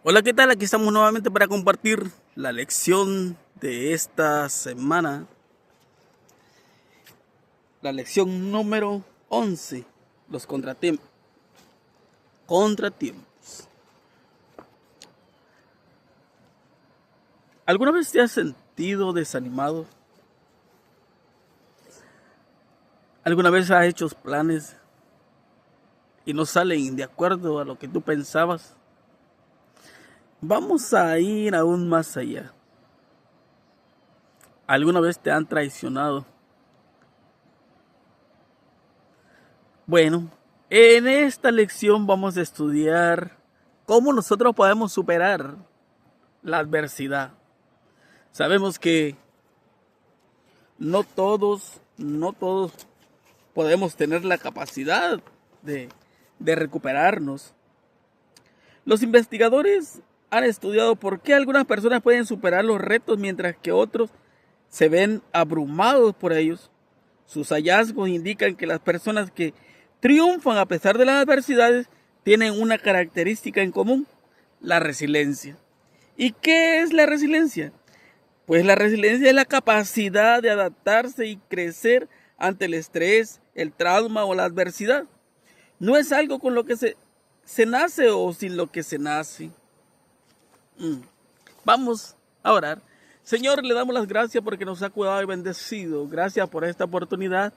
Hola, ¿qué tal? Aquí estamos nuevamente para compartir la lección de esta semana. La lección número 11, los contratiempos. Contratiempos. ¿Alguna vez te has sentido desanimado? ¿Alguna vez has hecho planes y no salen de acuerdo a lo que tú pensabas? Vamos a ir aún más allá. ¿Alguna vez te han traicionado? Bueno, en esta lección vamos a estudiar cómo nosotros podemos superar la adversidad. Sabemos que no todos podemos tener la capacidad de, de recuperarnos. Los investigadores han estudiado por qué algunas personas pueden superar los retos mientras que otros se ven abrumados por ellos. Sus hallazgos indican que las personas que triunfan a pesar de las adversidades tienen una característica en común: la resiliencia. ¿Y qué es la resiliencia? Pues la resiliencia es la capacidad de adaptarse y crecer ante el estrés, el trauma o la adversidad. No es algo con lo que se nace o sin lo que se nace. Vamos a orar. Señor, le damos las gracias porque nos ha cuidado y bendecido. Gracias por esta oportunidad.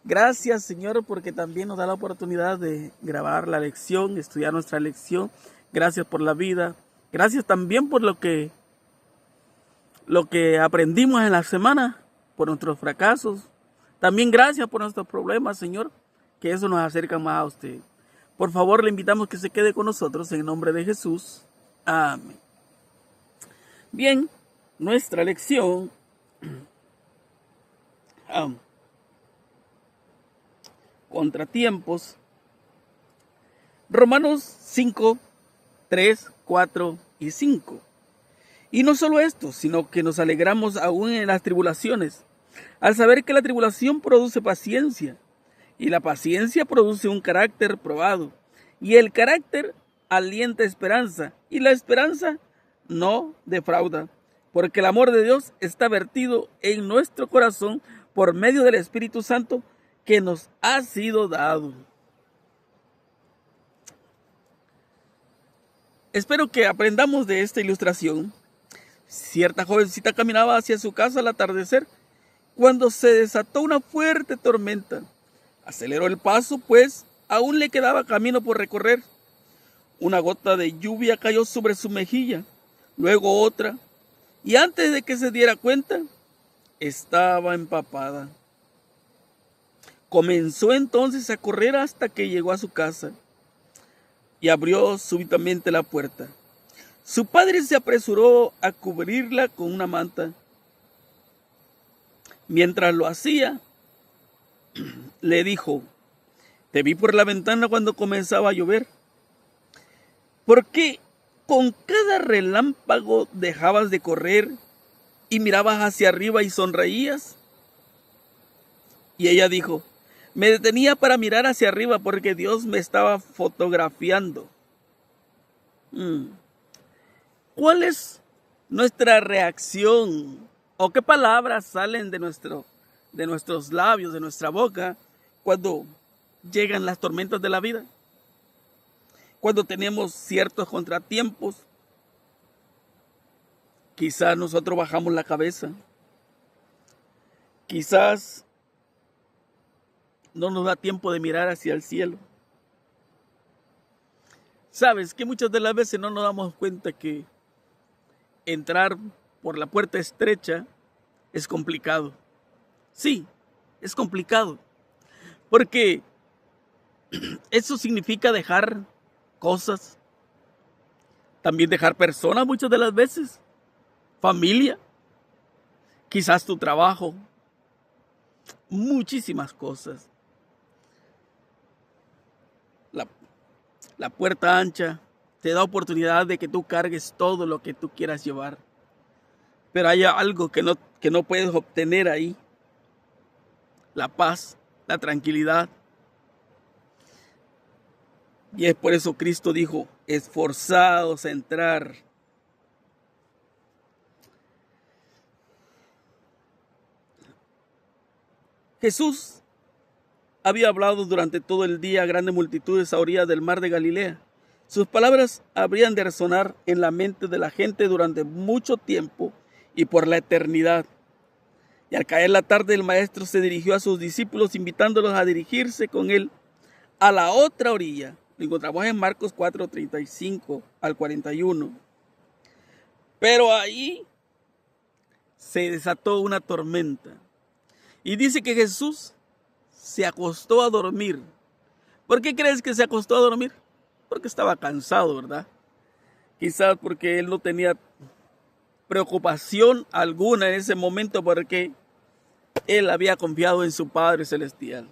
Gracias, Señor, porque también nos da la oportunidad de grabar la lección, estudiar nuestra lección. Gracias por la vida. Gracias también por lo que aprendimos en la semana, por nuestros fracasos. También gracias por nuestros problemas, Señor, que eso nos acerca más a usted. Por favor, le invitamos que se quede con nosotros en el nombre de Jesús. Amén. Bien, nuestra lección contratiempos. Romanos 5, 3, 4 y 5. Y no solo esto, sino que nos alegramos aún en las tribulaciones, al saber que la tribulación produce paciencia, y la paciencia produce un carácter probado, y el carácter alienta esperanza, y la esperanza no defrauda, porque el amor de Dios está vertido en nuestro corazón por medio del Espíritu Santo que nos ha sido dado. Espero que aprendamos de esta ilustración. Cierta jovencita caminaba hacia su casa al atardecer cuando se desató una fuerte tormenta. Aceleró el paso, pues aún le quedaba camino por recorrer. Una gota de lluvia cayó sobre su mejilla, luego otra, y antes de que se diera cuenta, estaba empapada. Comenzó entonces a correr hasta que llegó a su casa y abrió súbitamente la puerta. Su padre se apresuró a cubrirla con una manta. Mientras lo hacía, le dijo: te vi por la ventana cuando comenzaba a llover. ¿Por qué con cada relámpago dejabas de correr y mirabas hacia arriba y sonreías? Y ella dijo: me detenía para mirar hacia arriba porque Dios me estaba fotografiando. ¿Cuál es nuestra reacción? ¿O qué palabras salen de nuestros labios, de nuestra boca, cuando llegan las tormentas de la vida? Cuando tenemos ciertos contratiempos, quizás nosotros bajamos la cabeza. Quizás no nos da tiempo de mirar hacia el cielo. Sabes que muchas de las veces no nos damos cuenta que entrar por la puerta estrecha es complicado. Sí, es complicado. Porque eso significa dejar cosas. También dejar personas muchas de las veces. Familia. Quizás tu trabajo. Muchísimas cosas. La puerta ancha te da oportunidad de que tú cargues todo lo que tú quieras llevar. Pero hay algo que no puedes obtener ahí: la paz, la tranquilidad. Y es por eso Cristo dijo, esforzados a entrar. Jesús había hablado durante todo el día a grandes multitudes a orillas del mar de Galilea. Sus palabras habrían de resonar en la mente de la gente durante mucho tiempo y por la eternidad. Y al caer la tarde, el maestro se dirigió a sus discípulos, invitándolos a dirigirse con él a la otra orilla. Lo encontramos en Marcos 4:35 al 41. Pero ahí se desató una tormenta. Y dice que Jesús se acostó a dormir. ¿Por qué crees que se acostó a dormir? Porque estaba cansado, ¿verdad? Quizás porque él no tenía preocupación alguna en ese momento, porque él había confiado en su Padre Celestial.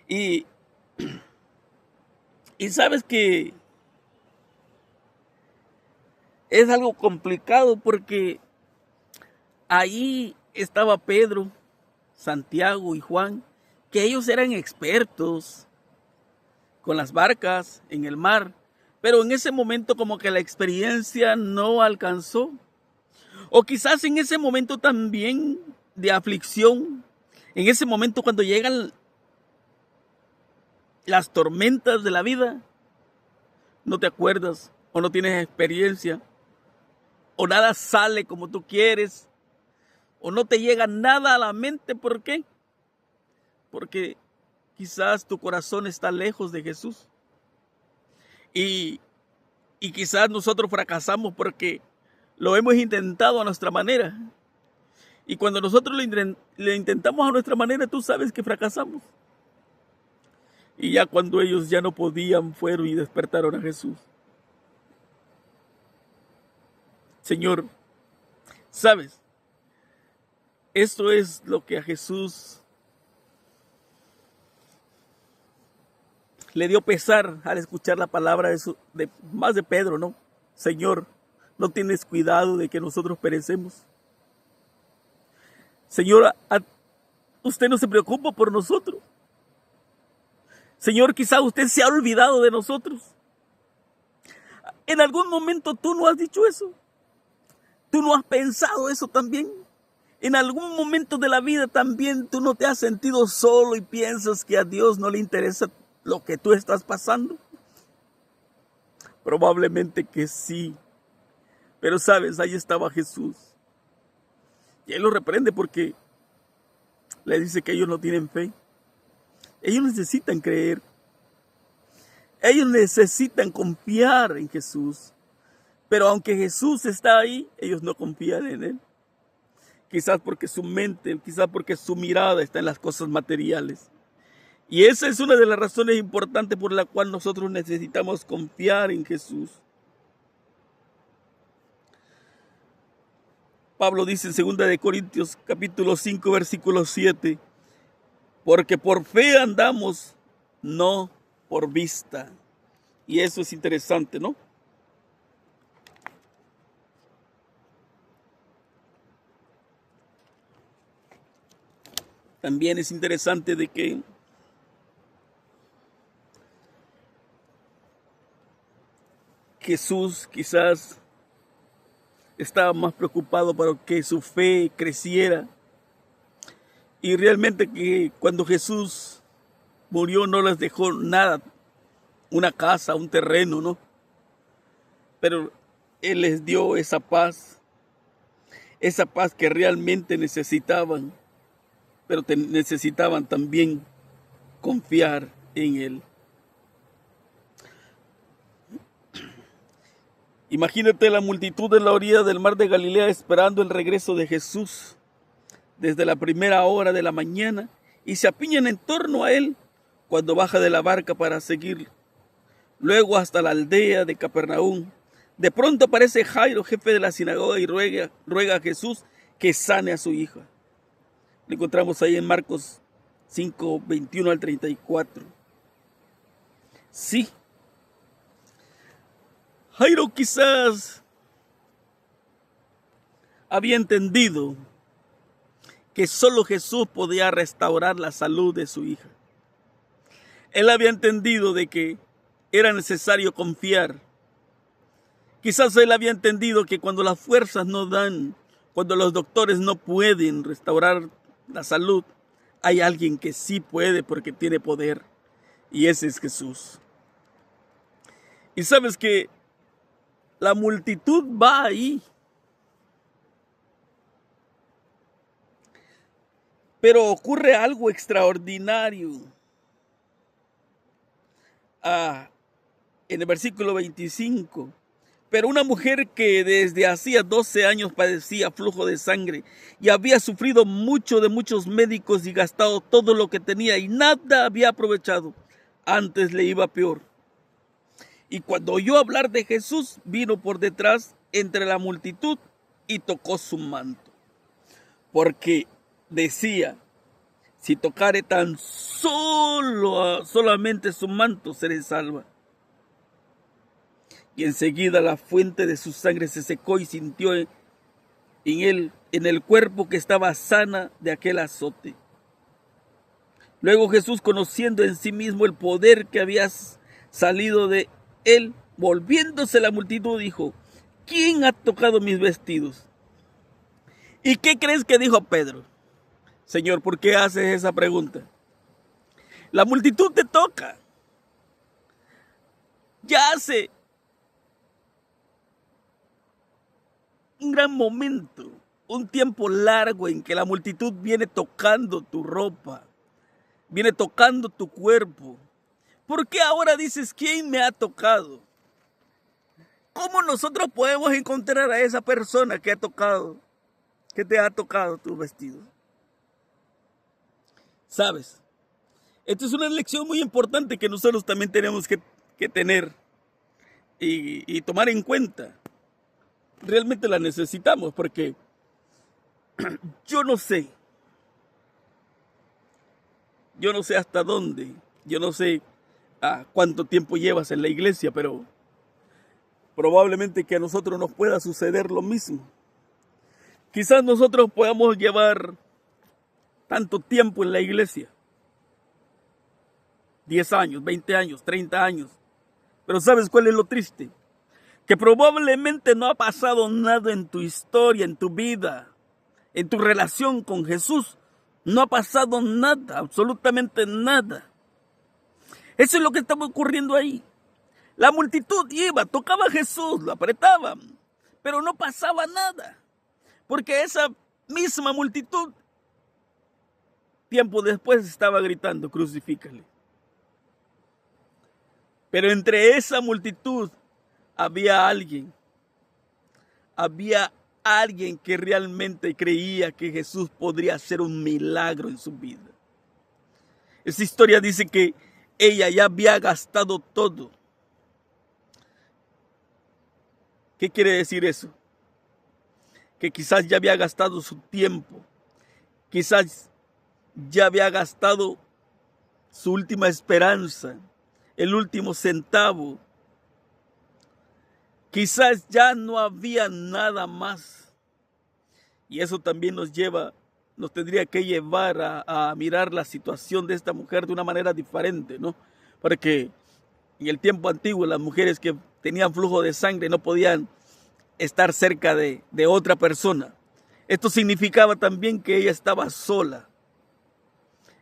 Y sabes que es algo complicado, porque ahí estaba Pedro, Santiago y Juan, que ellos eran expertos con las barcas en el mar, pero en ese momento como que la experiencia no alcanzó. O quizás en ese momento también de aflicción, en ese momento cuando llegan las tormentas de la vida, no te acuerdas o no tienes experiencia, o nada sale como tú quieres, o no te llega nada a la mente. ¿Por qué? Porque quizás tu corazón está lejos de Jesús. Y quizás nosotros fracasamos porque lo hemos intentado a nuestra manera. Y cuando nosotros le intentamos a nuestra manera, tú sabes que fracasamos. Y ya cuando ellos ya no podían, fueron y despertaron a Jesús. Señor, ¿sabes? Esto es lo que a Jesús le dio pesar al escuchar la palabra más de Pedro, ¿no? Señor, ¿no tienes cuidado de que nosotros perecemos? Señor, usted no se preocupa por nosotros. Señor, quizá usted se ha olvidado de nosotros. En algún momento tú no has dicho eso. Tú no has pensado eso también. En algún momento de la vida también tú no te has sentido solo y piensas que a Dios no le interesa lo que tú estás pasando. Probablemente que sí. Pero sabes, ahí estaba Jesús. Y Él lo reprende porque le dice que ellos no tienen fe. Ellos necesitan creer. Ellos necesitan confiar en Jesús. Pero aunque Jesús está ahí, ellos no confían en Él. Quizás porque su mente, quizás porque su mirada está en las cosas materiales. Y esa es una de las razones importantes por la cual nosotros necesitamos confiar en Jesús. Pablo dice en 2 Corintios capítulo 5 versículo 7, porque por fe andamos, no por vista. Y eso es interesante, ¿no? También es interesante de que Jesús quizás estaba más preocupado para que su fe creciera. Y realmente que cuando Jesús murió no les dejó nada, una casa, un terreno, ¿no? Pero Él les dio esa paz que realmente necesitaban, pero necesitaban también confiar en Él. Imagínate la multitud en la orilla del mar de Galilea esperando el regreso de Jesús desde la primera hora de la mañana y se apiñan en torno a Él cuando baja de la barca para seguir luego hasta la aldea de Capernaum. De pronto aparece Jairo, jefe de la sinagoga, y ruega a Jesús que sane a su hija. Lo encontramos ahí en Marcos 5, 21 al 34. Sí, Jairo quizás había entendido que solo Jesús podía restaurar la salud de su hija. Él había entendido de que era necesario confiar. Quizás él había entendido que cuando las fuerzas no dan, cuando los doctores no pueden restaurar la salud, hay alguien que sí puede porque tiene poder, y ese es Jesús. Y sabes que la multitud va ahí, pero ocurre algo extraordinario. En el versículo 25, pero una mujer que desde hacía 12 años padecía flujo de sangre y había sufrido mucho de muchos médicos y gastado todo lo que tenía y nada había aprovechado, antes le iba peor. Y cuando oyó hablar de Jesús, vino por detrás entre la multitud y tocó su manto, porque decía: si tocare tan solamente su manto, seré salva. Y enseguida la fuente de su sangre se secó y sintió en el cuerpo que estaba sana de aquel azote. Luego Jesús, conociendo en sí mismo el poder que había salido de él, volviéndose a la multitud, dijo: ¿quién ha tocado mis vestidos? ¿Y qué crees que dijo Pedro? Señor, ¿por qué haces esa pregunta? La multitud te toca. Ya hace un gran momento, un tiempo largo en que la multitud viene tocando tu ropa, viene tocando tu cuerpo. ¿Por qué ahora dices quién me ha tocado? ¿Cómo nosotros podemos encontrar a esa persona que te ha tocado tus vestidos? ¿Sabes? Esta es una lección muy importante que nosotros también tenemos que tener y tomar en cuenta. Realmente la necesitamos porque yo no sé hasta dónde, yo no sé cuánto tiempo llevas en la iglesia, pero probablemente que a nosotros nos pueda suceder lo mismo. Quizás nosotros podamos llevar tanto tiempo en la iglesia, 10 años, 20 años, 30 años, pero ¿sabes cuál es lo triste? Que probablemente no ha pasado nada en tu historia, en tu vida, en tu relación con Jesús. No ha pasado nada, absolutamente nada. Eso es lo que estaba ocurriendo ahí. La multitud iba, tocaba a Jesús, lo apretaban, pero no pasaba nada. Porque esa misma multitud, tiempo después, estaba gritando: crucifícale. Pero entre esa multitud había alguien que realmente creía que Jesús podría hacer un milagro en su vida. Esa historia dice que ella ya había gastado todo. ¿Qué quiere decir eso? Que quizás ya había gastado su tiempo, quizás ya había gastado su última esperanza, el último centavo. Quizás ya no había nada más. Y eso también nos tendría que llevar a mirar la situación de esta mujer de una manera diferente, ¿no? Porque en el tiempo antiguo las mujeres que tenían flujo de sangre no podían estar cerca de otra persona. Esto significaba también que ella estaba sola.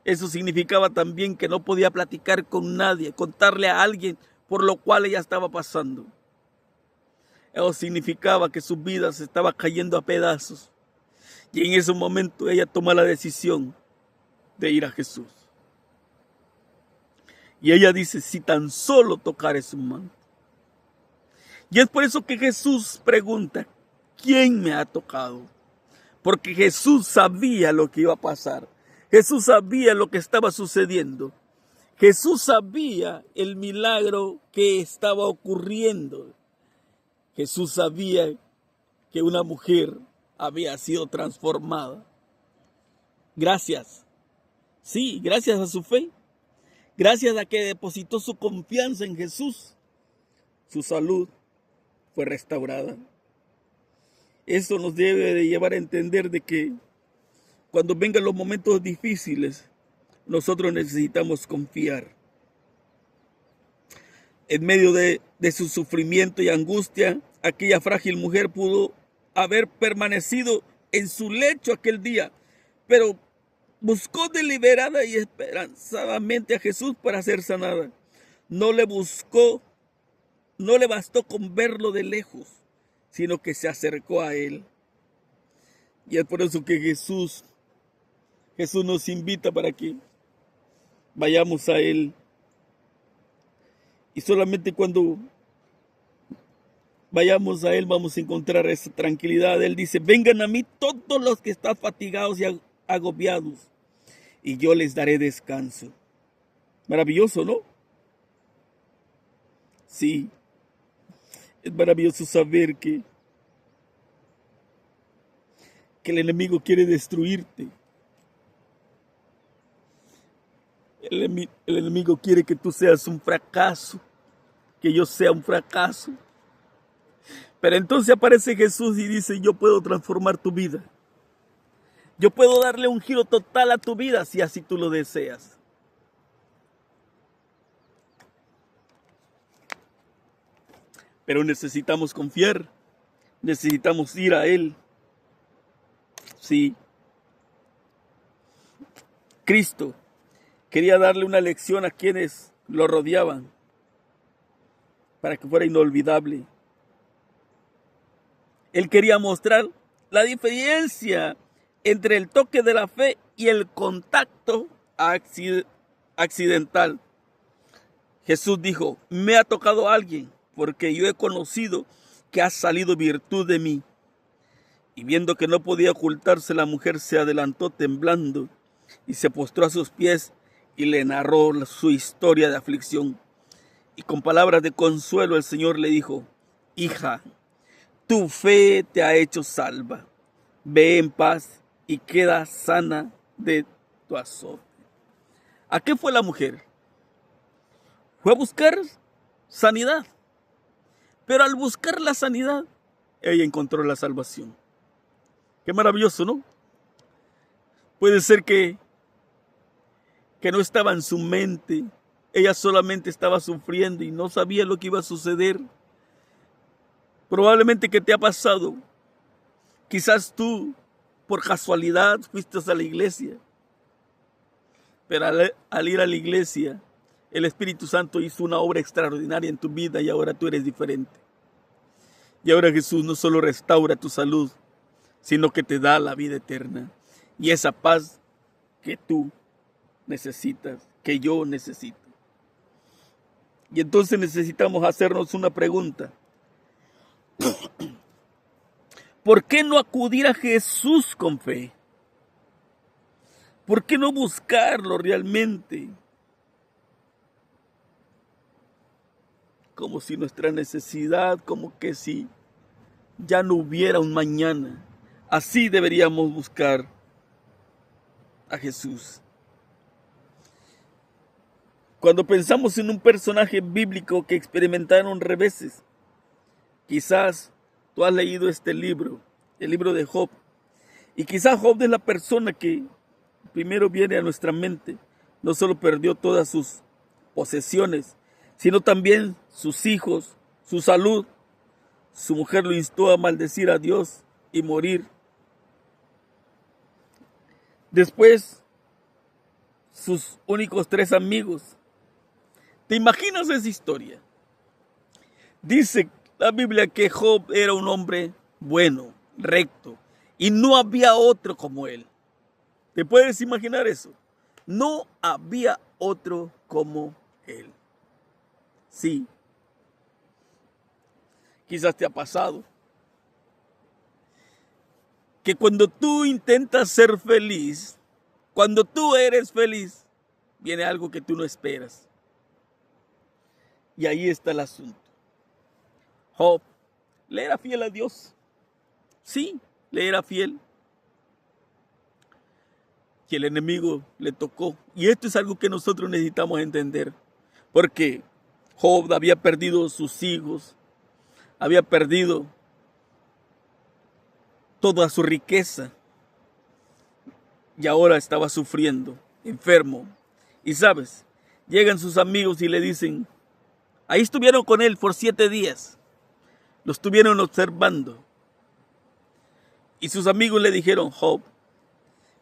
Eso significaba también que no podía platicar con nadie, contarle a alguien por lo cual ella estaba pasando. Eso significaba que su vida se estaba cayendo a pedazos. Y en ese momento ella toma la decisión de ir a Jesús. Y ella dice: si tan solo tocare su manto. Y es por eso que Jesús pregunta: ¿quién me ha tocado? Porque Jesús sabía lo que iba a pasar. Jesús sabía lo que estaba sucediendo. Jesús sabía el milagro que estaba ocurriendo. Jesús sabía que una mujer había sido transformada. Gracias. Sí, gracias a su fe. Gracias a que depositó su confianza en Jesús. Su salud fue restaurada. Eso nos debe de llevar a entender de que cuando vengan los momentos difíciles, nosotros necesitamos confiar. En medio de su sufrimiento y angustia, aquella frágil mujer pudo haber permanecido en su lecho aquel día, pero buscó deliberada y esperanzadamente a Jesús para ser sanada. No le bastó con verlo de lejos, sino que se acercó a él. Y es por eso que Jesús nos invita para que vayamos a él. Y solamente cuando vayamos a él vamos a encontrar esa tranquilidad. Él dice: vengan a mí todos los que están fatigados y agobiados, y yo les daré descanso. Maravilloso, ¿no? Sí, es maravilloso saber que el enemigo quiere destruirte. El enemigo quiere que tú seas un fracaso, que yo sea un fracaso. Pero entonces aparece Jesús y dice: yo puedo transformar tu vida. Yo puedo darle un giro total a tu vida si así tú lo deseas. Pero necesitamos confiar, necesitamos ir a Él. Sí. Cristo quería darle una lección a quienes lo rodeaban para que fuera inolvidable. Él quería mostrar la diferencia entre el toque de la fe y el contacto accidental. Jesús dijo: me ha tocado a alguien, porque yo he conocido que ha salido virtud de mí. Y viendo que no podía ocultarse, la mujer se adelantó temblando y se postró a sus pies y le narró su historia de aflicción. Y con palabras de consuelo el Señor le dijo: hija, tu fe te ha hecho salva. Ve en paz y queda sana de tu azote. ¿A qué fue la mujer? Fue a buscar sanidad. Pero al buscar la sanidad, ella encontró la salvación. Qué maravilloso, ¿no? Puede ser que no estaba en su mente. Ella solamente estaba sufriendo y no sabía lo que iba a suceder. Probablemente que te ha pasado. Quizás tú, por casualidad, fuiste a la iglesia. Pero al ir a la iglesia, el Espíritu Santo hizo una obra extraordinaria en tu vida y ahora tú eres diferente. Y ahora Jesús no solo restaura tu salud, sino que te da la vida eterna. Y esa paz que tú necesitas, que yo necesito. Y entonces necesitamos hacernos una pregunta. ¿Por qué no acudir a Jesús con fe? ¿Por qué no buscarlo realmente? Como si nuestra necesidad, como que si ya no hubiera un mañana. Así deberíamos buscar a Jesús. Cuando pensamos en un personaje bíblico que experimentaron reveses, quizás tú has leído este libro, el libro de Job, y quizás Job es la persona que primero viene a nuestra mente. No solo perdió todas sus posesiones, sino también sus hijos, su salud. Su mujer lo instó a maldecir a Dios y morir. Después, sus únicos 3 amigos. ¿Te imaginas esa historia? Dice la Biblia que Job era un hombre bueno, recto, y no había otro como él. ¿Te puedes imaginar eso? No había otro como él. Sí. Quizás te ha pasado que cuando tú intentas ser feliz, cuando tú eres feliz, viene algo que tú no esperas. Y ahí está el asunto. Job le era fiel a Dios. Sí, le era fiel. Y el enemigo le tocó. Y esto es algo que nosotros necesitamos entender. Porque Job había perdido sus hijos, había perdido toda su riqueza. Y ahora estaba sufriendo, enfermo. Y sabes, llegan sus amigos y le dicen: Ahí estuvieron con él por 7 días. Lo estuvieron observando. Y sus amigos le dijeron: Job,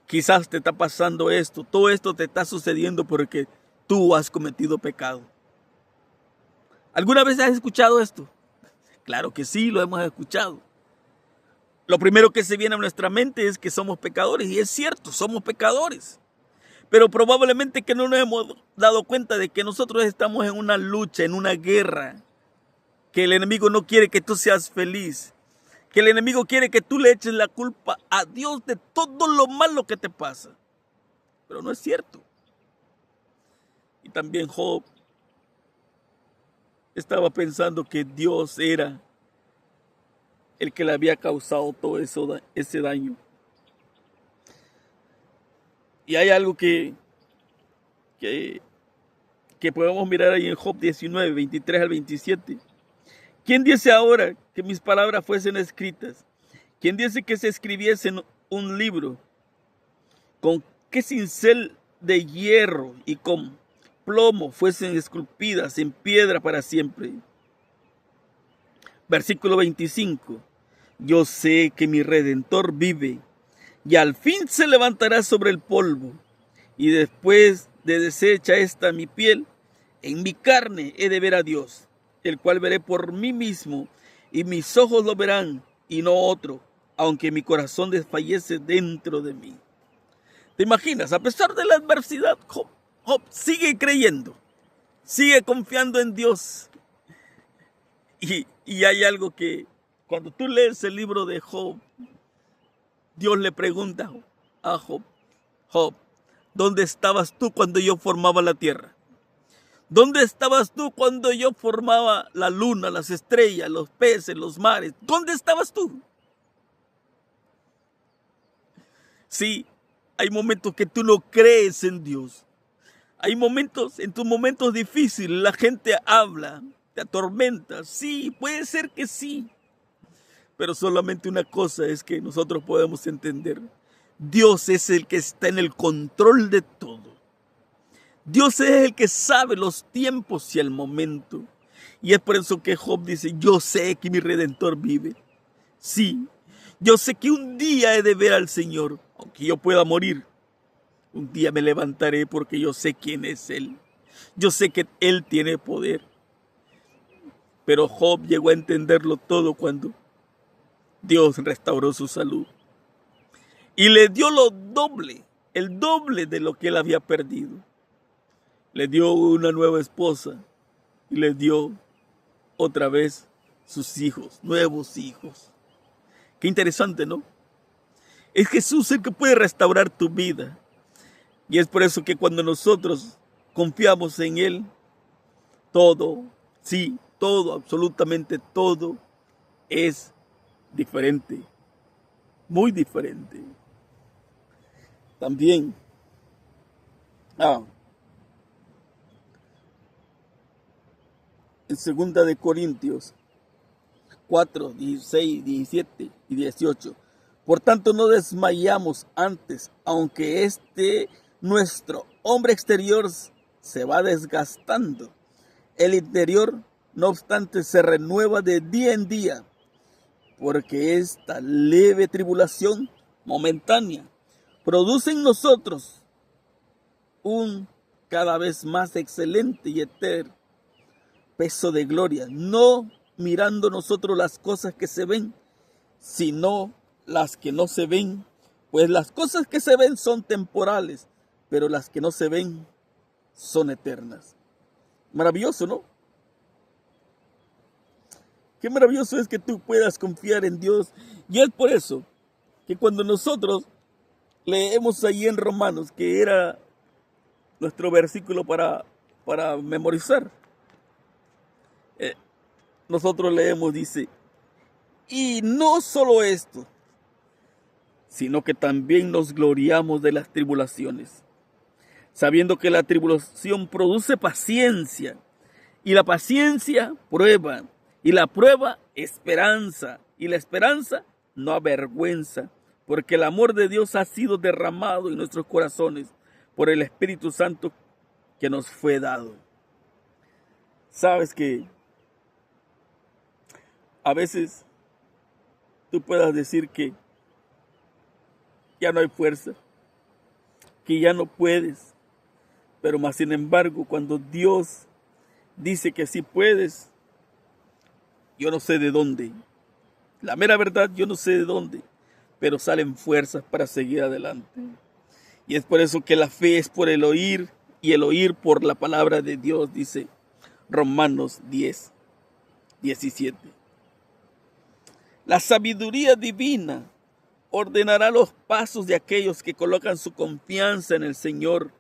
quizás te está pasando esto. Todo esto te está sucediendo porque tú has cometido pecado. ¿Alguna vez has escuchado esto? Claro que sí, lo hemos escuchado. Lo primero que se viene a nuestra mente es que somos pecadores. Y es cierto, somos pecadores. Pero probablemente que no nos hemos dado cuenta de que nosotros estamos en una lucha, en una guerra. Que el enemigo no quiere que tú seas feliz. Que el enemigo quiere que tú le eches la culpa a Dios de todo lo malo que te pasa. Pero no es cierto. Y también Job estaba pensando que Dios era el que le había causado todo ese daño. Y hay algo que podemos mirar ahí en Job 19, 23 al 27. ¿Quién dice ahora que mis palabras fuesen escritas? ¿Quién dice que se escribiese en un libro? ¿Con qué cincel de hierro y con plomo fuesen esculpidas en piedra para siempre? Versículo 25. Yo sé que mi Redentor vive, y al fin se levantará sobre el polvo, y después de deshecha esta mi piel, en mi carne he de ver a Dios, el cual veré por mí mismo, y mis ojos lo verán, y no otro, aunque mi corazón desfallece dentro de mí. ¿Te imaginas? A pesar de la adversidad, Job sigue creyendo, sigue confiando en Dios. Y hay algo que, cuando tú lees el libro de Job, Dios le pregunta a Job: Job, ¿dónde estabas tú cuando yo formaba la tierra? ¿Dónde estabas tú cuando yo formaba la luna, las estrellas, los peces, los mares? ¿Dónde estabas tú? Sí, hay momentos que tú no crees en Dios. Hay momentos, en tus momentos difíciles, la gente habla, te atormenta. Sí, puede ser que sí. Pero solamente una cosa es que nosotros podemos entender: Dios es el que está en el control de todo. Dios es el que sabe los tiempos y el momento. Y es por eso que Job dice: yo sé que mi Redentor vive. Sí, yo sé que un día he de ver al Señor, aunque yo pueda morir. Un día me levantaré porque yo sé quién es Él. Yo sé que Él tiene poder. Pero Job llegó a entenderlo todo cuando Dios restauró su salud y le dio lo doble, el doble de lo que él había perdido. Le dio una nueva esposa y le dio otra vez sus hijos, nuevos hijos. Qué interesante, ¿no? Es Jesús el que puede restaurar tu vida. Y es por eso que cuando nosotros confiamos en Él, todo, sí, todo, absolutamente todo es diferente, muy diferente. También, en 2 de Corintios 4, 16, 17 y 18. Por tanto, no desmayamos antes, aunque nuestro hombre exterior se va desgastando. El interior, no obstante, se renueva de día en día, porque esta leve tribulación momentánea produce en nosotros un cada vez más excelente y eterno peso de gloria, no mirando nosotros las cosas que se ven, sino las que no se ven, pues las cosas que se ven son temporales, pero las que no se ven son eternas. Maravilloso, ¿no? Qué maravilloso es que tú puedas confiar en Dios. Y es por eso que cuando nosotros leemos ahí en Romanos, que era nuestro versículo para memorizar, nosotros leemos, dice: y no solo esto, sino que también nos gloriamos de las tribulaciones, sabiendo que la tribulación produce paciencia, y la paciencia prueba, y la prueba esperanza, y la esperanza no avergüenza, porque el amor de Dios ha sido derramado en nuestros corazones por el Espíritu Santo que nos fue dado. Sabes que a veces tú puedas decir que ya no hay fuerza, que ya no puedes, pero más sin embargo, cuando Dios dice que sí puedes, yo no sé de dónde. La mera verdad, yo no sé de dónde, pero salen fuerzas para seguir adelante. Y es por eso que la fe es por el oír y el oír por la palabra de Dios, dice Romanos 10:17. La sabiduría divina ordenará los pasos de aquellos que colocan su confianza en el Señor.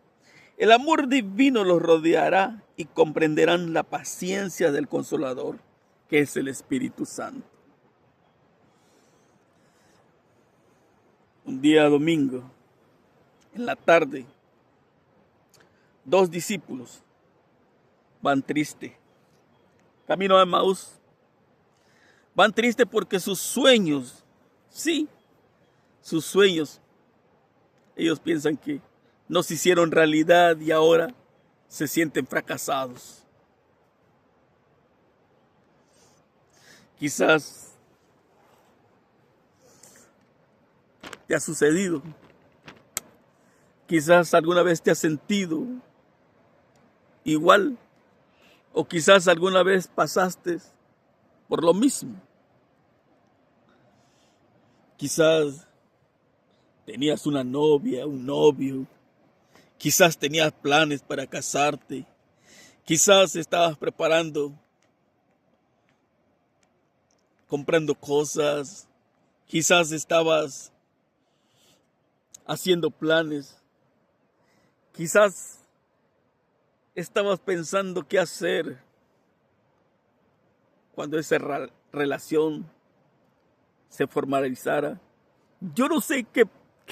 El amor divino los rodeará y comprenderán la paciencia del Consolador, que es el Espíritu Santo. Un día domingo, en la tarde, 2 discípulos van tristes, camino a Emaús. Van tristes porque sus sueños, sí, sus sueños, ellos piensan que no se hicieron realidad y ahora se sienten fracasados. Quizás te ha sucedido, quizás alguna vez te has sentido igual, o quizás alguna vez pasaste por lo mismo. Quizás tenías una novia, un novio, quizás tenías planes para casarte, quizás estabas comprando cosas, quizás estabas haciendo planes, quizás estabas pensando qué hacer cuando esa relación se formalizara. Yo no sé qué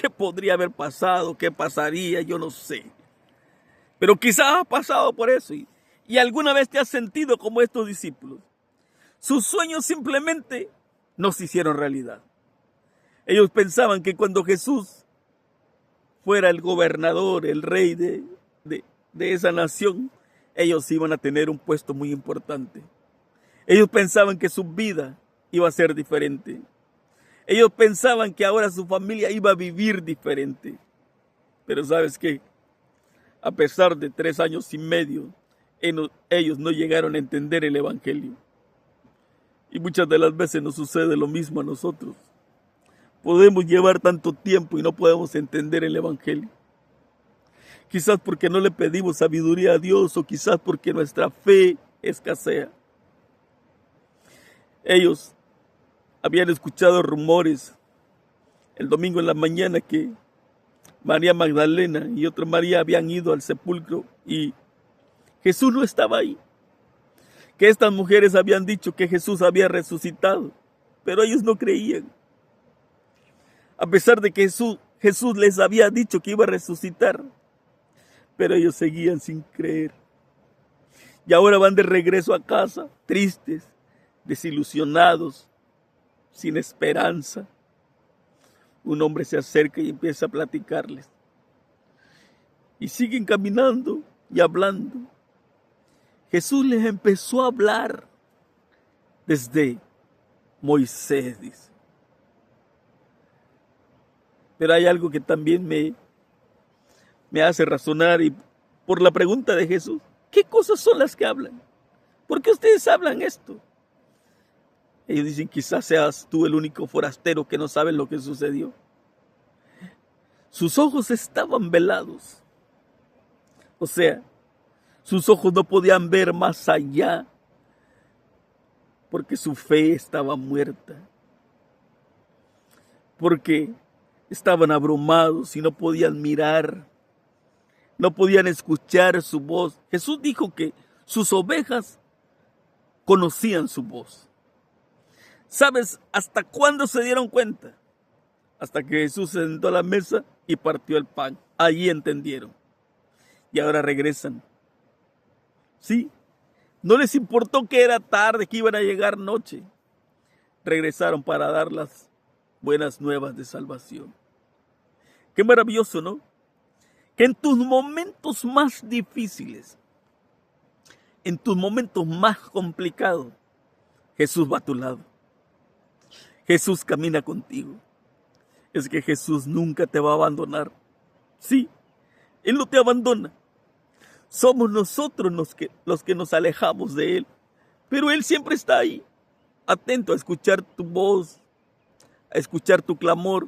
podría haber pasado, qué pasaría, yo no sé. Pero quizás has pasado por eso y alguna vez te has sentido como estos discípulos. Sus sueños simplemente no se hicieron realidad. Ellos pensaban que cuando Jesús fuera el gobernador, el rey de esa nación, ellos iban a tener un puesto muy importante. Ellos pensaban que su vida iba a ser diferente. Ellos pensaban que ahora su familia iba a vivir diferente. Pero ¿sabes qué? A pesar de 3 años y medio, ellos no llegaron a entender el Evangelio. Y muchas de las veces nos sucede lo mismo a nosotros. Podemos llevar tanto tiempo y no podemos entender el Evangelio. Quizás porque no le pedimos sabiduría a Dios o quizás porque nuestra fe escasea. Ellos habían escuchado rumores el domingo en la mañana que María Magdalena y otra María habían ido al sepulcro y Jesús no estaba ahí. Que estas mujeres habían dicho que Jesús había resucitado, pero ellos no creían. A pesar de que Jesús les había dicho que iba a resucitar, pero ellos seguían sin creer. Y ahora van de regreso a casa, tristes, desilusionados, sin esperanza. Un hombre se acerca y empieza a platicarles. Y siguen caminando y hablando. Jesús les empezó a hablar desde Moisés, dice. Pero hay algo que también me hace razonar y por la pregunta de Jesús, ¿qué cosas son las que hablan? ¿Por qué ustedes hablan esto? Ellos dicen, quizás seas tú el único forastero que no sabe lo que sucedió. Sus ojos estaban velados. O sea, sus ojos no podían ver más allá porque su fe estaba muerta. Porque estaban abrumados y no podían mirar, no podían escuchar su voz. Jesús dijo que sus ovejas conocían su voz. ¿Sabes hasta cuándo se dieron cuenta? Hasta que Jesús se sentó a la mesa y partió el pan. Allí entendieron. Y ahora regresan. Sí, no les importó que era tarde, que iban a llegar noche. Regresaron para dar las buenas nuevas de salvación. Qué maravilloso, ¿no? Que en tus momentos más difíciles, En tus momentos más complicados, Jesús va a tu lado. Jesús camina contigo. Es que Jesús nunca te va a abandonar. Sí, Él no te abandona. Somos nosotros los que nos alejamos de Él. Pero Él siempre está ahí, atento a escuchar tu voz, a escuchar tu clamor.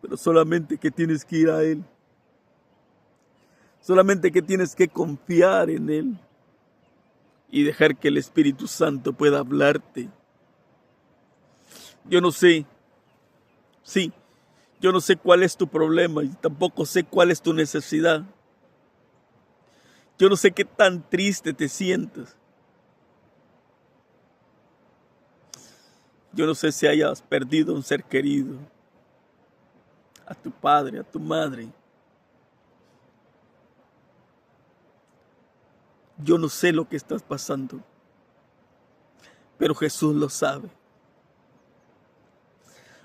Pero solamente que tienes que ir a Él. Solamente que tienes que confiar en Él. Y dejar que el Espíritu Santo pueda hablarte. Yo no sé. Sí, yo no sé cuál es tu problema y tampoco sé cuál es tu necesidad. Yo no sé qué tan triste te sientes. Yo no sé si hayas perdido un ser querido, a tu padre, a tu madre. Yo no sé lo que estás pasando, pero Jesús lo sabe.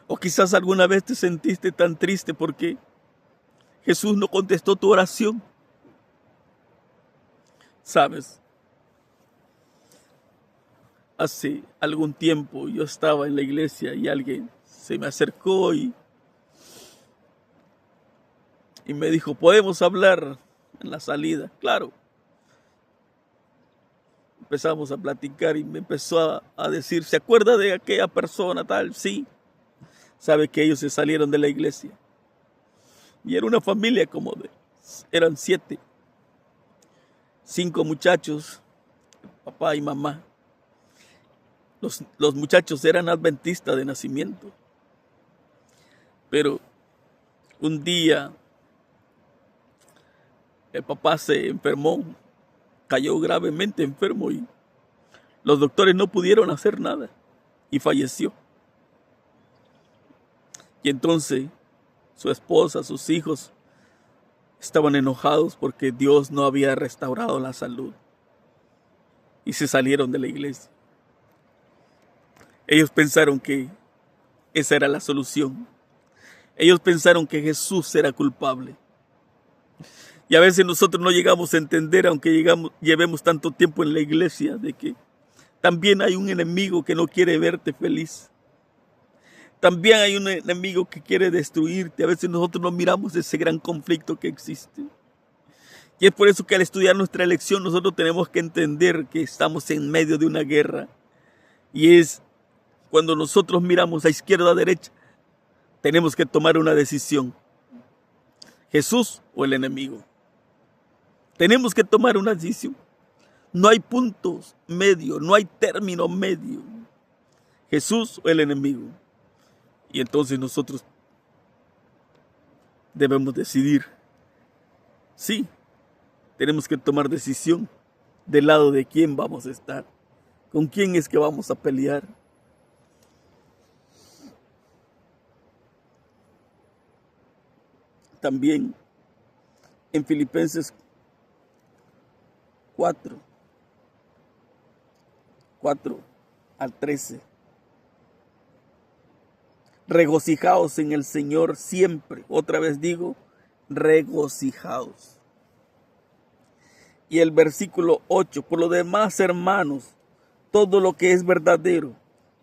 O quizás alguna vez te sentiste tan triste porque Jesús no contestó tu oración. ¿Sabes? Hace algún tiempo yo estaba en la iglesia y alguien se me acercó y me dijo, ¿podemos hablar en la salida? Claro. Empezamos a platicar y me empezó a decir, ¿se acuerda de aquella persona tal? Sí. Sabe que ellos se salieron de la iglesia. Y era una familia eran 7. 5 muchachos, papá y mamá. Los muchachos eran adventistas de nacimiento. Pero un día el papá se enfermó, cayó gravemente enfermo y los doctores no pudieron hacer nada y falleció. Y entonces su esposa, sus hijos estaban enojados porque Dios no había restaurado la salud y se salieron de la iglesia. Ellos pensaron que esa era la solución. Ellos pensaron que Jesús era culpable. Y a veces nosotros no llegamos a entender, aunque llevemos tanto tiempo en la iglesia, de que también hay un enemigo que no quiere verte feliz. También hay un enemigo que quiere destruirte. A veces nosotros no miramos ese gran conflicto que existe. Y es por eso que al estudiar nuestra lección nosotros tenemos que entender que estamos en medio de una guerra. Y es cuando nosotros miramos a izquierda o a derecha, tenemos que tomar una decisión. Jesús o el enemigo. Tenemos que tomar una decisión. No hay puntos medios, no hay término medio. Jesús o el enemigo. Y entonces nosotros debemos decidir. Sí, tenemos que tomar decisión del lado de quién vamos a estar. ¿Con quién es que vamos a pelear? También en Filipenses 4 al 13. Regocijaos en el Señor siempre. Otra vez digo, regocijaos. Y el versículo 8, por lo demás, hermanos, todo lo que es verdadero,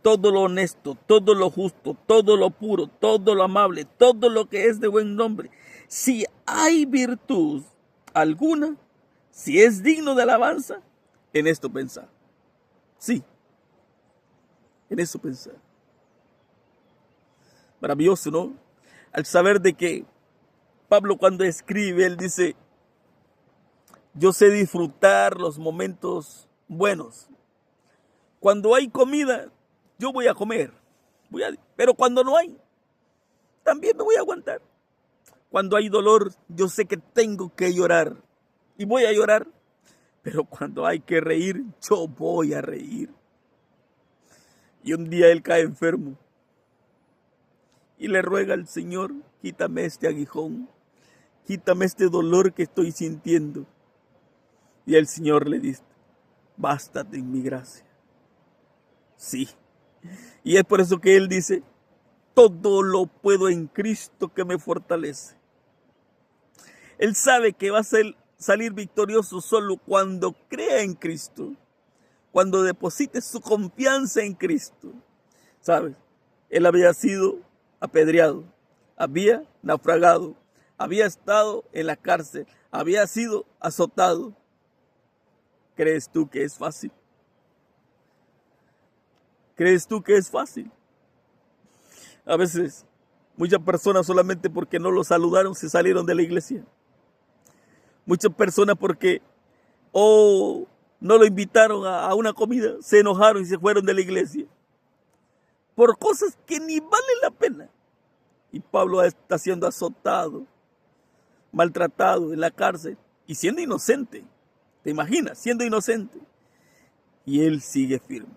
todo lo honesto, todo lo justo, todo lo puro, todo lo amable, todo lo que es de buen nombre, si hay virtud alguna, si es digno de alabanza, en esto pensar. Sí, en eso pensar. Maravilloso, ¿no? Al saber de que Pablo cuando escribe, él dice, yo sé disfrutar los momentos buenos. Cuando hay comida, yo voy a comer. Pero cuando no hay, también me voy a aguantar. Cuando hay dolor, yo sé que tengo que llorar. Y voy a llorar. Pero cuando hay que reír, yo voy a reír. Y un día él cae enfermo. Y le ruega al Señor, quítame este aguijón. Quítame este dolor que estoy sintiendo. Y el Señor le dice, bástate en mi gracia. Sí. Y es por eso que él dice, todo lo puedo en Cristo que me fortalece. Él sabe que va a ser salir victorioso solo cuando crea en Cristo, cuando deposite su confianza en Cristo. ¿Sabes? Él había sido apedreado, había naufragado, había estado en la cárcel, había sido azotado. ¿Crees tú que es fácil? ¿Crees tú que es fácil? A veces, muchas personas solamente porque no lo saludaron se salieron de la iglesia. Muchas personas porque no lo invitaron a una comida, se enojaron y se fueron de la iglesia. Por cosas que ni valen la pena. Y Pablo está siendo azotado, maltratado en la cárcel y siendo inocente. ¿Te imaginas? Siendo inocente. Y él sigue firme.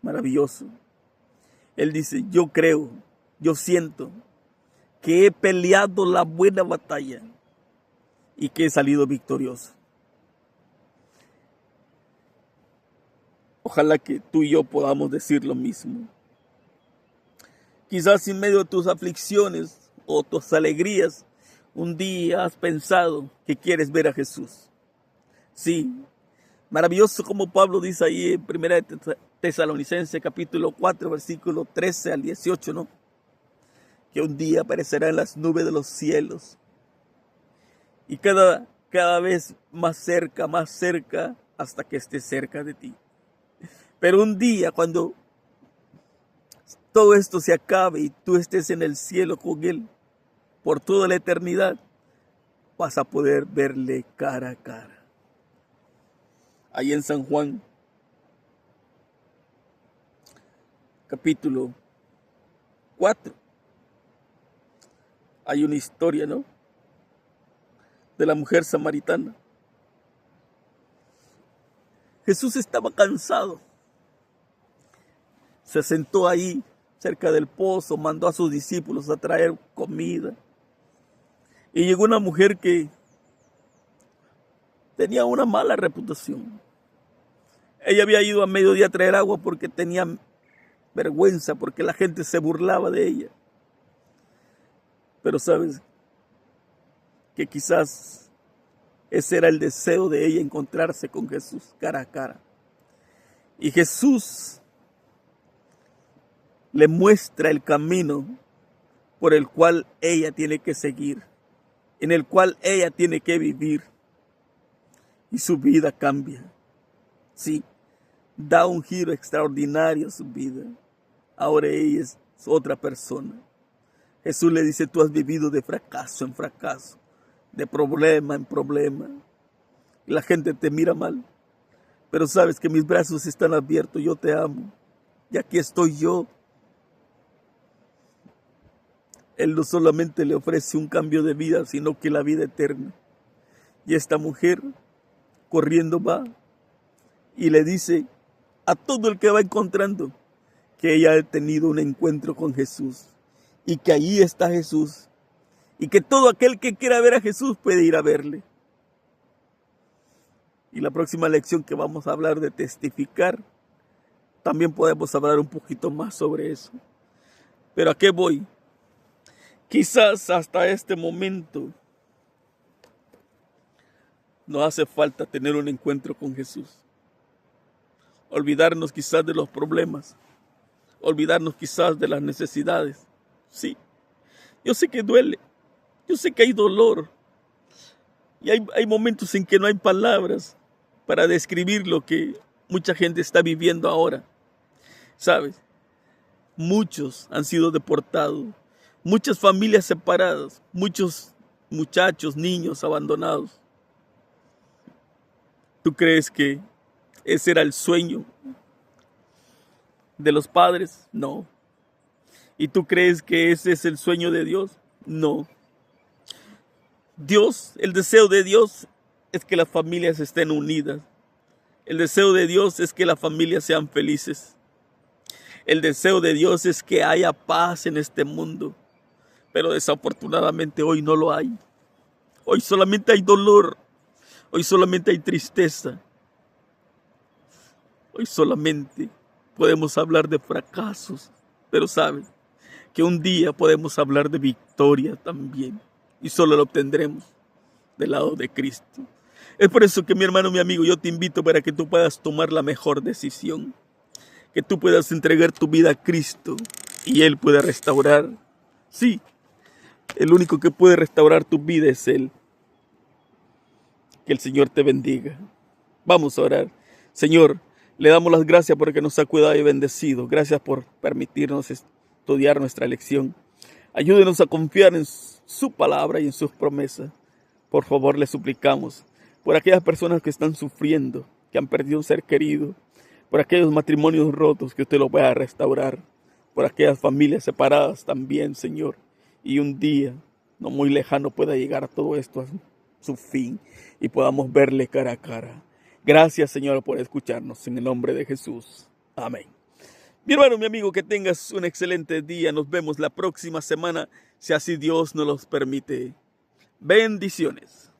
Maravilloso. Él dice, yo creo, yo siento que he peleado la buena batalla y que he salido victorioso. Ojalá que tú y yo podamos decir lo mismo. Quizás en medio de tus aflicciones o tus alegrías, un día has pensado que quieres ver a Jesús. Sí, maravilloso como Pablo dice ahí en 1 Tesalonicenses capítulo 4, versículo 13 al 18, ¿no? Que un día aparecerá en las nubes de los cielos. Y cada vez más cerca, hasta que esté cerca de ti. Pero un día cuando todo esto se acabe y tú estés en el cielo con Él por toda la eternidad, vas a poder verle cara a cara. Ahí en San Juan, capítulo 4, hay una historia, ¿no? De la mujer samaritana. Jesús estaba cansado. Se sentó ahí cerca del pozo, mandó a sus discípulos a traer comida. Y llegó una mujer que tenía una mala reputación. Ella había ido a mediodía a traer agua porque tenía vergüenza, porque la gente se burlaba de ella. Pero sabes que quizás ese era el deseo de ella, encontrarse con Jesús cara a cara. Y Jesús le muestra el camino por el cual ella tiene que seguir, en el cual ella tiene que vivir. Y su vida cambia. Sí, da un giro extraordinario a su vida. Ahora ella es otra persona. Jesús le dice, tú has vivido de fracaso en fracaso, de problema en problema. Y la gente te mira mal. Pero sabes que mis brazos están abiertos, yo te amo. Y aquí estoy yo. Él no solamente le ofrece un cambio de vida, sino que la vida eterna. Y esta mujer corriendo va y le dice a todo el que va encontrando que ella ha tenido un encuentro con Jesús y que allí está Jesús y que todo aquel que quiera ver a Jesús puede ir a verle. Y la próxima lección que vamos a hablar de testificar, también podemos hablar un poquito más sobre eso. Pero ¿a qué voy? Quizás hasta este momento nos hace falta tener un encuentro con Jesús. Olvidarnos quizás de los problemas. Olvidarnos quizás de las necesidades. Sí, yo sé que duele. Yo sé que hay dolor. Y hay momentos en que no hay palabras para describir lo que mucha gente está viviendo ahora. ¿Sabes? Muchos han sido deportados. Muchas familias separadas. Muchos muchachos, niños abandonados. ¿Tú crees que ese era el sueño de los padres? No. ¿Y tú crees que ese es el sueño de Dios? No. Dios, el deseo de Dios es que las familias estén unidas. El deseo de Dios es que las familias sean felices. El deseo de Dios es que haya paz en este mundo. Pero desafortunadamente hoy no lo hay. Hoy solamente hay dolor. Hoy solamente hay tristeza. Hoy solamente podemos hablar de fracasos. Pero sabes que un día podemos hablar de victoria también. Y solo lo obtendremos del lado de Cristo. Es por eso que mi hermano, mi amigo, yo te invito para que tú puedas tomar la mejor decisión. Que tú puedas entregar tu vida a Cristo y Él pueda restaurar. Sí, el único que puede restaurar tu vida es Él. Que el Señor te bendiga. Vamos a orar. Señor, le damos las gracias porque nos ha cuidado y bendecido. Gracias por permitirnos estudiar nuestra lección. Ayúdenos a confiar en su palabra y en sus promesas. Por favor, le suplicamos por aquellas personas que están sufriendo, que han perdido un ser querido, por aquellos matrimonios rotos, que usted los pueda restaurar, por aquellas familias separadas también, Señor. Y un día, no muy lejano, pueda llegar todo esto a su fin y podamos verle cara a cara. Gracias, Señor, por escucharnos. En el nombre de Jesús. Amén. Mi hermano, mi amigo, que tengas un excelente día. Nos vemos la próxima semana, si así Dios nos los permite. Bendiciones.